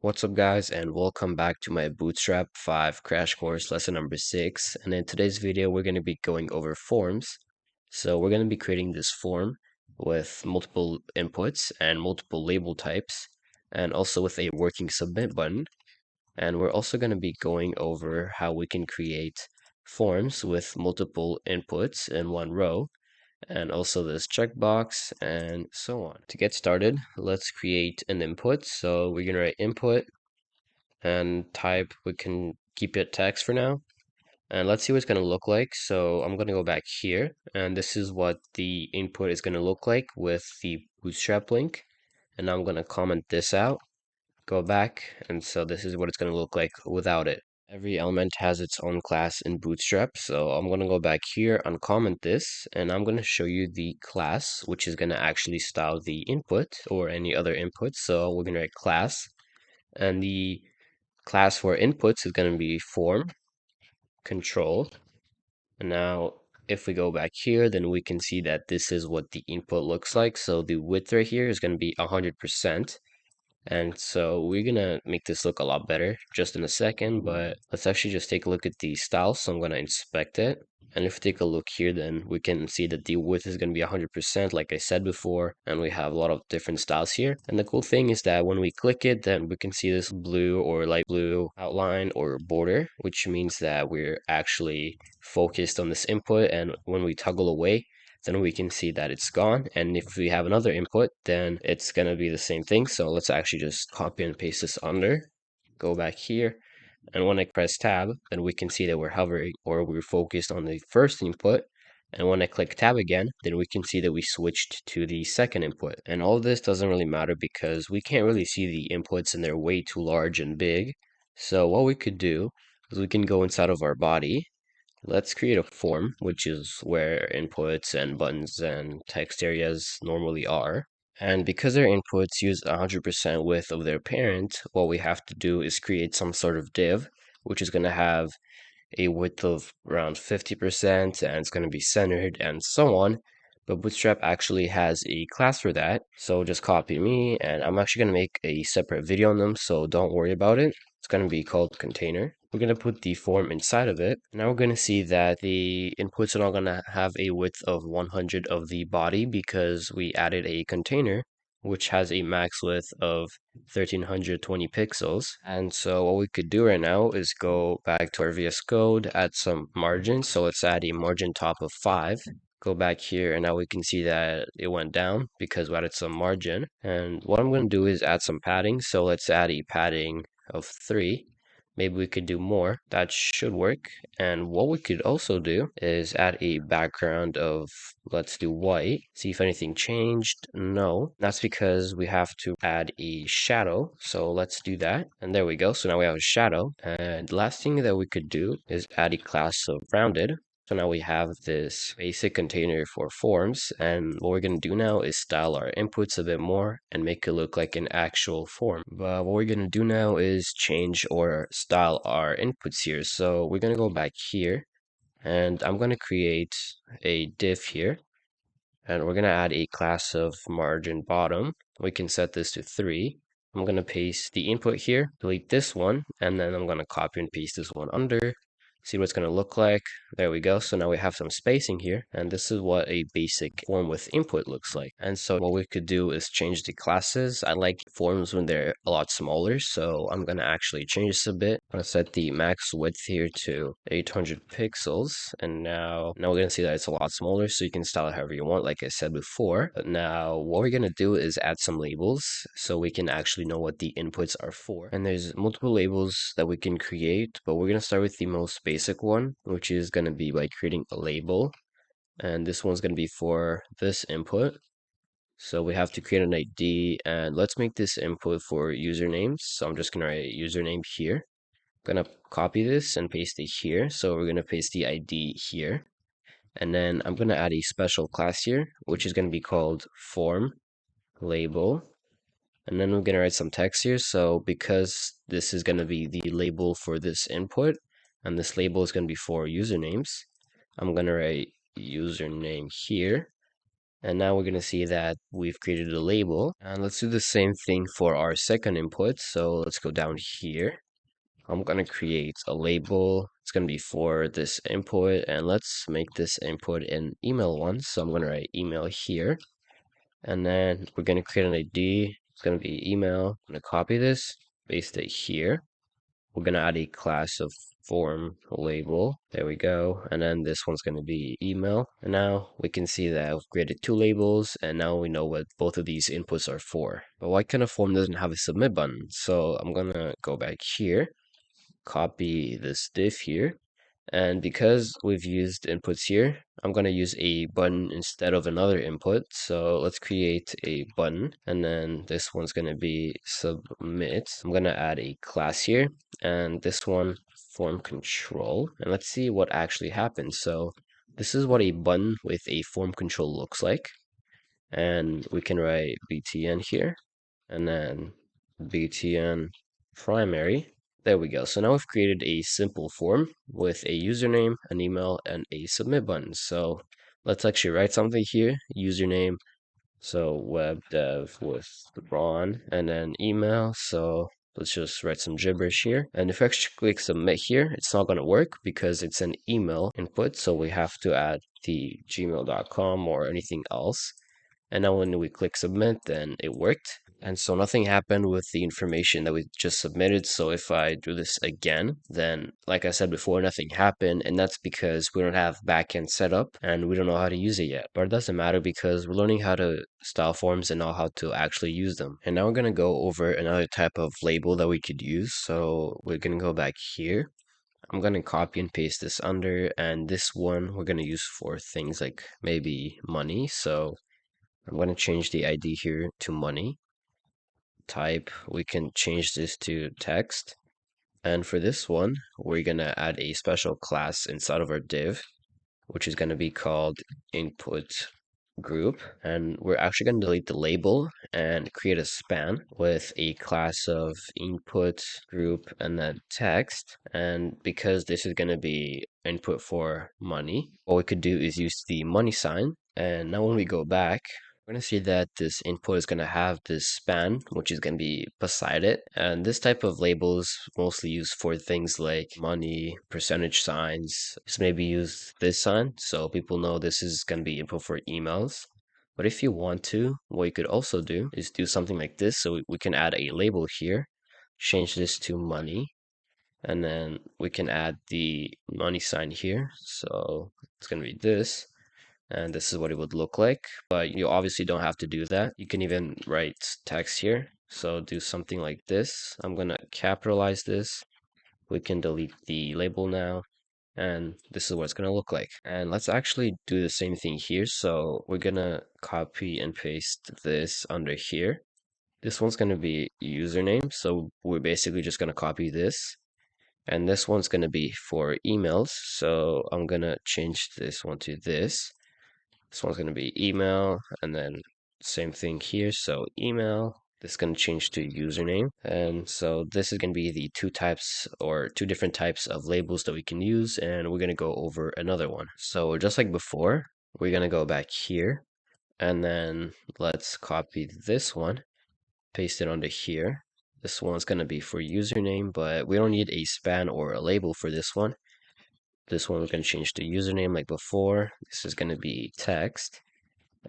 What's up guys, and welcome back to my Bootstrap 5 crash course lesson number 6. And in today's video we're going to be going over forms. So we're going to be creating this form with multiple inputs and multiple label types, and also with a working submit button. And we're also going to be going over how we can create forms with multiple inputs in one row, and also this checkbox and so on. To get started, let's create an input. So we're going to write input and type, we can keep it text for now. And let's see what it's going to look like. So I'm going to go back here, and this is what the input is going to look like with the Bootstrap link. And I'm going to comment this out, go back, and so this is what it's going to look like without it. Every element has its own class in Bootstrap, so I'm going to go back here, uncomment this, and I'm going to show you the class, which is going to actually style the input or any other input. So we're going to write class, and the class for inputs is going to be form control. And now if we go back here, then we can see that this is what the input looks like. So the width right here is going to be 100%. And so we're going to make this look a lot better just in a second, but let's actually just take a look at the style. So I'm going to inspect it. And if we take a look here, then we can see that the width is going to be 100%, like I said before, and we have a lot of different styles here. And the cool thing is that when we click it, then we can see this blue or light blue outline or border, which means that we're actually focused on this input. And when we toggle away, then we can see that it's gone. And if we have another input, then it's going to be the same thing. So let's actually just copy and paste this under, go back here. And when I press tab, then we can see that we're hovering or we're focused on the first input. And when I click tab again, then we can see that we switched to the second input. And all of this doesn't really matter because we can't really see the inputs and they're way too large and big. So what we could do is we can go inside of our body. Let's create a form, which is where inputs and buttons and text areas normally are. And because our inputs use 100% width of their parent, what we have to do is create some sort of div, which is going to have a width of around 50%, and it's going to be centered and so on. But Bootstrap actually has a class for that. So just copy me, and I'm actually going to make a separate video on them, so don't worry about it. It's going to be called container. We're going to put the form inside of it. Now we're going to see that the inputs are not going to have a width of 100 of the body because we added a container which has a max width of 1320 pixels. And so what we could do right now is go back to our VS Code, add some margins. So let's add a margin top of 5. Go back here, and now we can see that it went down because we added some margin. And what I'm going to do is add some padding. So let's add a padding of 3. Maybe we could do more. That should work. And what we could also do is add a background of, let's do white. See if anything changed. No, that's because we have to add a shadow. So let's do that. And there we go. So now we have a shadow. And last thing that we could do is add a class of rounded. So now we have this basic container for forms, and what we're going to do now is style our inputs a bit more and make it look like an actual form. But what we're going to do now is change or style our inputs here. So we're going to go back here, and I'm going to create a div here, and we're going to add a class of margin bottom. We can set this to 3. I'm going to paste the input here, delete this one, and then I'm going to copy and paste this one under. See what it's going to look like. There we go. So now we have some spacing here, and this is what a basic form with input looks like. And so what we could do is change the classes. I like forms when they're a lot smaller, so I'm going to actually change this a bit. I'm going to set the max width here to 800 pixels, and now we're going to see that it's a lot smaller, so you can style it however you want, like I said before. But now what we're going to do is add some labels so we can actually know what the inputs are for. And there's multiple labels that we can create, but we're going to start with the most basic one, which is going to be by creating a label. And this one's going to be for this input. So we have to create an ID, and let's make this input for usernames. So I'm just going to write username here. I'm going to copy this and paste it here. So we're going to paste the ID here. And then I'm going to add a special class here, which is going to be called form label. And then we're going to write some text here. So because this is going to be the label for this input, and this label is going to be for usernames, I'm going to write username here. And now we're going to see that we've created a label. And let's do the same thing for our second input. So let's go down here. I'm going to create a label. It's going to be for this input. And let's make this input an email one. So I'm going to write email here. And then we're going to create an ID. It's going to be email. I'm going to copy this, paste it here. We're going to add a class of form label. There we go. And then this one's going to be email. And now we can see that I've created two labels, and now we know what both of these inputs are for. But why kind of form doesn't have a submit button? So I'm going to go back here, copy this div here. And because we've used inputs here, I'm going to use a button instead of another input. So let's create a button, and then this one's going to be submit. I'm going to add a class here, and this one form control. And let's see what actually happens. So this is what a button with a form control looks like. And we can write btn here, and then btn primary. There we go. So now we've created a simple form with a username, an email, and a submit button. So let's actually write something here. Username, so web dev with Ron, and then email. So let's just write some gibberish here. And if I actually click submit here, it's not going to work because it's an email input. So we have to add the gmail.com or anything else. And now when we click submit, then it worked. And so nothing happened with the information that we just submitted. So if I do this again, then like I said before, nothing happened. And that's because we don't have backend set up and we don't know how to use it yet. But it doesn't matter because we're learning how to style forms and know how to actually use them. And now we're going to go over another type of label that we could use. So we're going to go back here. I'm going to copy and paste this under, and this one we're going to use for things like maybe money. So I'm going to change the ID here to money. Type, we can change this to text. And for this one, we're going to add a special class inside of our div, which is going to be called input group. And we're actually going to delete the label and create a span with a class of input group and then text. And because this is going to be input for money, what we could do is use the money sign. And now when we go back, we're going to see that this input is going to have this span, which is going to be beside it. And this type of label is mostly used for things like money, percentage signs. Just maybe use this sign so people know this is going to be input for emails. But if you want to, what you could also do is do something like this. So we can add a label here, change this to money, and then we can add the money sign here. So it's going to be this. And this is what it would look like, but you obviously don't have to do that. You can even write text here. So do something like this. I'm going to capitalize this. We can delete the label now. And this is what it's going to look like. And let's actually do the same thing here. So we're going to copy and paste this under here. This one's going to be username. So we're basically just going to copy this. And this one's going to be for emails. So I'm going to change this one to this. This one's going to be email, and then same thing here. So email, this is going to change to username. And so this is going to be the two types or two different types of labels that we can use. And we're going to go over another one. So just like before, we're going to go back here, and then let's copy this one, paste it onto here. This one's going to be for username, but we don't need a span or a label for this one. This one we're going to change to username like before. This is going to be text.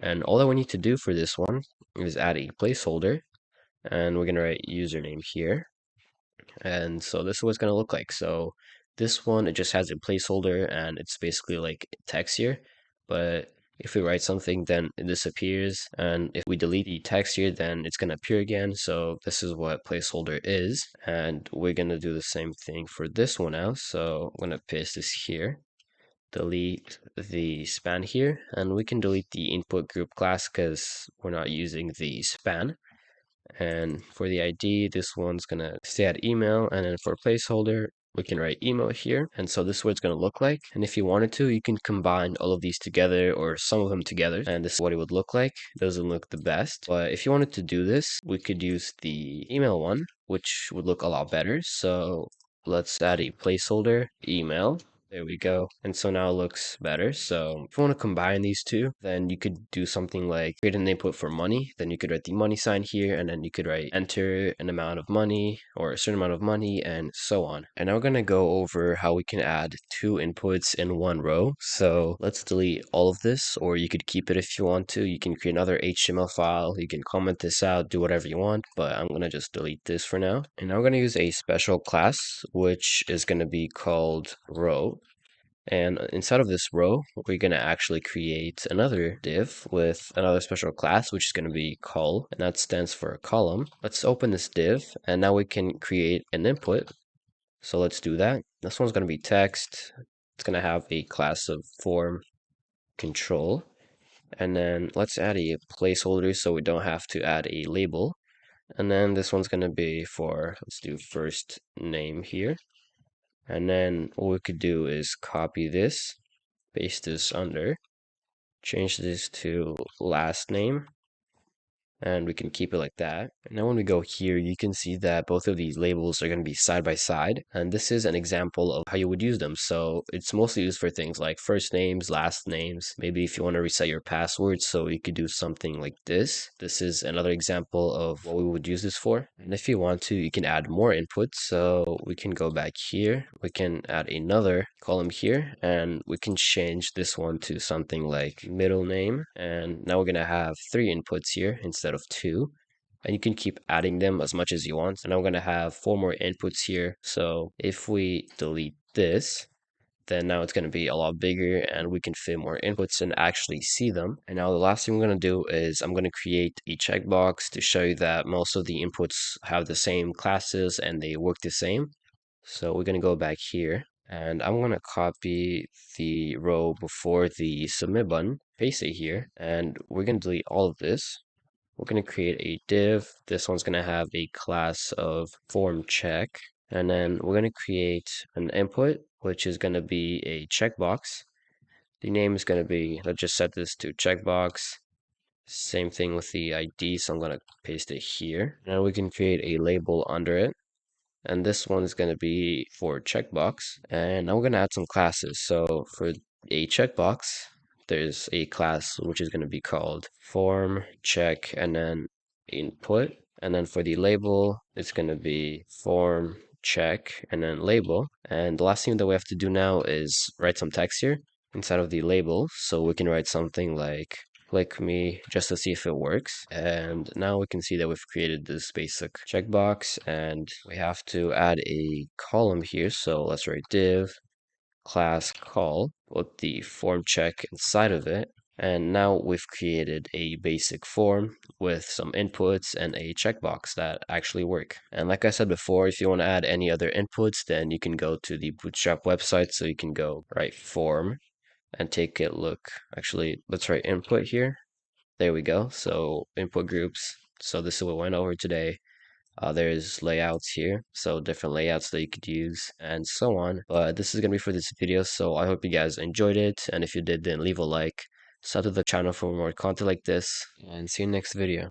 And all that we need to do for this one is add a placeholder. And we're going to write username here. And so this is what it's going to look like. So this one, it just has a placeholder and it's basically like text here. But if we write something, then it disappears. And if we delete the text here, then it's going to appear again. So this is what placeholder is. And we're going to do the same thing for this one now. So I'm going to paste this here, delete the span here, and we can delete the input group class because we're not using the span. And for the ID, this one's going to stay at email. And then for placeholder, we can write email here. And so this is what it's going to look like. And if you wanted to, you can combine all of these together or some of them together. And this is what it would look like. It doesn't look the best. But if you wanted to do this, we could use the email one, which would look a lot better. So let's add a placeholder email. There we go. And so now it looks better. So if you want to combine these two, then you could do something like create an input for money. Then you could write the money sign here, and then you could write enter an amount of money or a certain amount of money and so on. And now we're going to go over how we can add two inputs in one row. So let's delete all of this, or you could keep it if you want to. You can create another HTML file. You can comment this out, do whatever you want, but I'm going to just delete this for now. And now we're going to use a special class, which is going to be called row. And inside of this row, we're going to actually create another div with another special class, which is going to be col, and that stands for a column. Let's open this div, and now we can create an input. So let's do that. This one's going to be text. It's going to have a class of form control. And then let's add a placeholder so we don't have to add a label. And then this one's going to be for, let's do first name here. And then what we could do is copy this, paste this under, change this to last name, and we can keep it like that. And now when we go here, you can see that both of these labels are going to be side by side, and this is an example of how you would use them. So it's mostly used for things like first names, last names, maybe if you want to reset your password, so you could do something like this. This is another example of what we would use this for. And if you want to, you can add more inputs. So we can go back here, we can add another column here, and we can change this one to something like middle name. And now we're going to have 3 inputs here instead of 2, and you can keep adding them as much as you want. And I'm going to have 4 more inputs here. So if we delete this, then now it's going to be a lot bigger and we can fit more inputs and actually see them. And now the last thing we're going to do is I'm going to create a checkbox to show you that most of the inputs have the same classes and they work the same. So we're going to go back here, and I'm going to copy the row before the submit button, paste it here, and we're going to delete all of this. We're going to create a div. This one's going to have a class of form check. And then we're going to create an input, which is going to be a checkbox. The name is going to be, let's just set this to checkbox. Same thing with the ID, so I'm going to paste it here. Now we can create a label under it. And this one is going to be for checkbox. And now we're going to add some classes. So for a checkbox, there's a class which is going to be called form check and then input. And then for the label, it's going to be form check and then label. And the last thing that we have to do now is write some text here inside of the label. So we can write something like click me just to see if it works. And now we can see that we've created this basic checkbox, and we have to add a column here. So let's write div class call with the form check inside of it. And now we've created a basic form with some inputs and a checkbox that actually work. And like I said before, if you want to add any other inputs, then you can go to the Bootstrap website. So you can go write form and take a look. Actually, let's write input here. There we go. So input groups. So this is what we went over today. There's layouts here, so different layouts that you could use and so on. But this is going to be for this video, so I hope you guys enjoyed it. And if you did, then leave a like. Sub to the channel for more content like this, and see you next video.